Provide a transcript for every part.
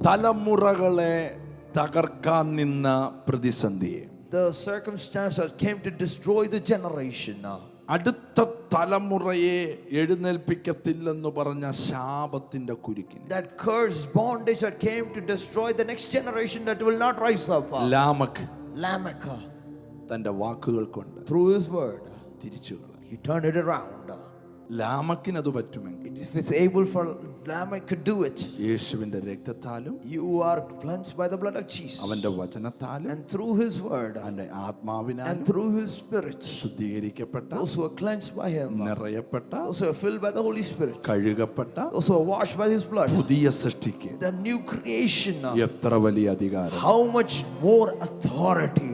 തലമുറകളെ തകർക്കാൻ നിന്ന പ്രതിസന്ധിയെ, the circumstance that came to destroy the generation, അടുത്ത തലമുറയെ എഴുന്നേൽപ്പിക്കത്തില്ലെന്ന് പറഞ്ഞ ശാപത്തിന്റെ കുരുക്കിന്, that curse bondage that came to destroy the next generation that will not rise up, ലാമക്ക് തന്റെ വാക്കുകൾ കൊണ്ട് through his word തിരിച്ചു കളഞ്ഞു. he turned it around. ലാമക്കിന് അത് പറ്റുമെങ്കിൽ, If it's able for Lamech to do it, യേശുവിന്റെ രക്തത്താലും you are cleansed by the blood of Jesus, അവന്റെ വചനത്താലും and through his word അവന്റെ ആത്മാവിനാലും and through his spirit, ശുദ്ധീകരിക്കപ്പെട്ട, those who are cleansed by him, നിറയപ്പെട്ട, those who are filled by the Holy Spirit, കഴുകപ്പെട്ട, those who are washed by his blood, പുതിയ സൃഷ്ടിക്ക് the new creation, എത്ര വലിയ അധികാരം. how much more authority.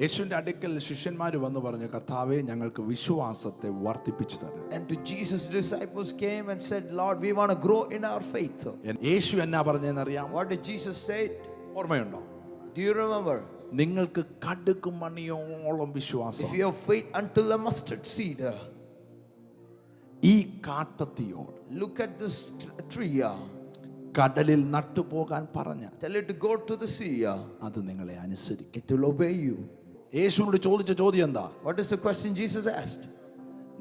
യേശുവിന്റെ അടുക്കൽ ശിഷ്യന്മാർ വന്ന് പറഞ്ഞു, കർത്താവേ, ഞങ്ങൾക്ക് വിശ്വാസത്തെ വർദ്ധിപ്പിച്ചു തരണം. And to Jesus disciples came and said, Lord, we want to grow in our faith. യേശു എന്നാ പറഞ്ഞതെന്നറിയാം? What did Jesus say? ഓർമ്മയുണ്ടോ? Do you remember? നിങ്ങൾക്ക് കടുക് മണിയോളം വിശ്വാസം, If you have faith until a mustard seed, ഈ കാട്ടത്തിയോട്, look at this tree, കടലിൽ നട്ടുപോകാൻ പറഞ്ഞ, tell it to go to the sea, അത് നിങ്ങളെ അനുസരിക്കും. it will obey you. യേശുവിനോട് ചോദിച്ച ചോദ്യം എന്താ? What is the question Jesus asked?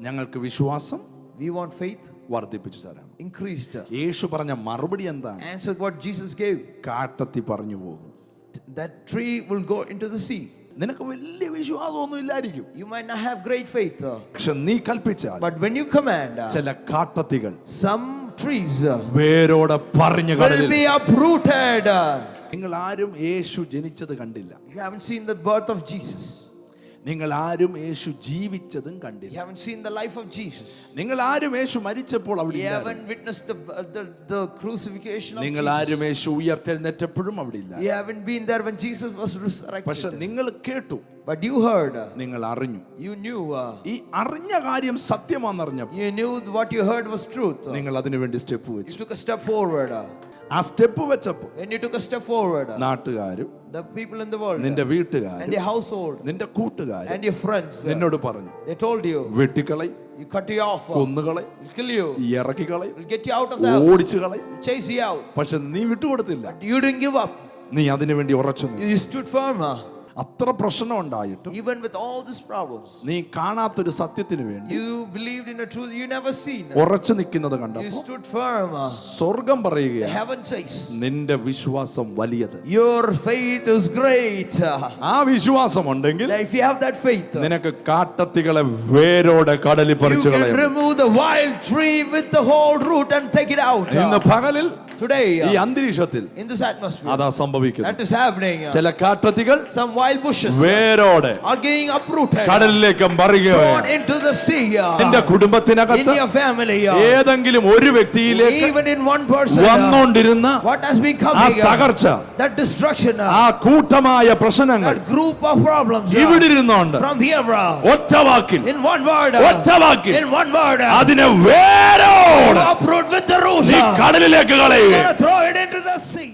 ഞങ്ങൾക്ക് വിശ്വാസം We want faith വർദ്ധിപ്പിച്ചു തരാം. increased. യേശു പറഞ്ഞ മറുപടി എന്താണ്? Answer what Jesus gave. കാട്ടത്തി പറഞ്ഞു പോകും. That tree will go into the sea. നിനക്ക് വലിയ വിശ്വാസമൊന്നും ഇല്ലായിരിക്കും, You might not have great faith, പക്ഷെ നീ കൽപ്പിച്ചാൽ but when you command, ചില കാട്ടത്തികൾ some trees വേരോടെ പറഞ്ഞു will be uprooted. നിങ്ങൾ ആരും യേശു ജനിച്ചത് കണ്ടില്ല, You haven't seen the birth of Jesus. നിങ്ങൾ ആരും യേശു ജീവിച്ചതും You കണ്ടില്ല, haven't seen the life of Jesus. നിങ്ങൾ ആരും യേശു മരിച്ചപ്പോൾ അവിടെ You ഇല്ലായിരുന്നു, haven't witnessed the crucifixion of നിങ്ങൾ Jesus. ആരും യേശു ഉയർത്തെഴുന്നേറ്റപ്പോഴും അവിടെ ഇല്ല. You haven't been there when Jesus was പക്ഷെ resurrected. നിങ്ങൾ കേട്ടു, But you heard, നിങ്ങൾ അറിഞ്ഞു. you knew, ഈ അറിഞ്ഞ കാര്യം സത്യമാണെന്നറിഞ്ഞപ്പോൾ you knew what you heard was truth. നിങ്ങൾ അതിനു വേണ്ടി സ്റ്റെപ്പ് You വെച്ചു. took a step forward. ആ സ്റ്റെപ്പ് വെച്ചപ്പോൾ When you took a step forward, നാട്ടുകാരും the people in the world നിന്റെ and വീട്ടുകാരും your household നിന്റെ കൂട്ടുകാരും and your friends, നിന്നോട് പറഞ്ഞു, they told you, വെട്ടിക്കളയും, you cut you off, കൊന്നുകളയും, will kill you, ഇറക്കിക്കളയും, will get you out of the house, ഓടിച്ചു കളയും. chase you out. പക്ഷെ നീ വിട്ടുകൊടുത്തില്ല, You didn't give up. നീ അതിനു വേണ്ടി ഉറച്ചു നിന്നു. You stood firm. അത്ര പ്രശ്നം ഉണ്ടായിട്ടും Even with all these problems, നീ കാണാത്തൊരു സത്യത്തിന് വേണ്ടി you believed in a truth you never seen. ഉറച്ചു നിൽക്കുന്നത് You കണ്ടപ്പോൾ stood firm. സ്വർഗം The പറയുകയാണ്, heaven says, നിന്റെ വിശ്വാസം വലിയത്. your faith is great. ആ വിശ്വാസം ഉണ്ടെങ്കിൽ If you have that faith, നിനക്ക് കാട്ടത്തികളെ വേരോടെ കടലിൽ you പറിച്ചു can കളയാം. remove the wild tree with the whole root and take it out. ഇന്ന് പകലിൽ Today, ഈ അന്തരീക്ഷത്തിൽ in this atmosphere, അതാ സംഭവിക്കുന്നത്. that is happening. ചില കാട്ടത്തികൾ Some wild bushes വേരോടെ are getting uprooted, കടലിലേക്ക് thrown മറിയുകയാണ്. into the sea. നിന്റെ In കുടുംബത്തിനകത്ത് your family, ഏതെങ്കിലും ഒരു വ്യക്തിയിലേക്ക് even in one person, വന്നുകൊണ്ടിരുന്ന what has been ആ coming, തകർച്ച, that destruction, ആ കൂട്ടമായ പ്രശ്നങ്ങൾ that group of problems, ഇവിടെ ഇരുന്നുകൊണ്ട് from here, ഒറ്റ വാക്കിൽ, in one word, ഒറ്റ വാക്കിൽ in one word, അതിനെ വേരോടെ uproot with the roots. നീ കടലിലേക്ക് കളയുക. Throw it into the sea.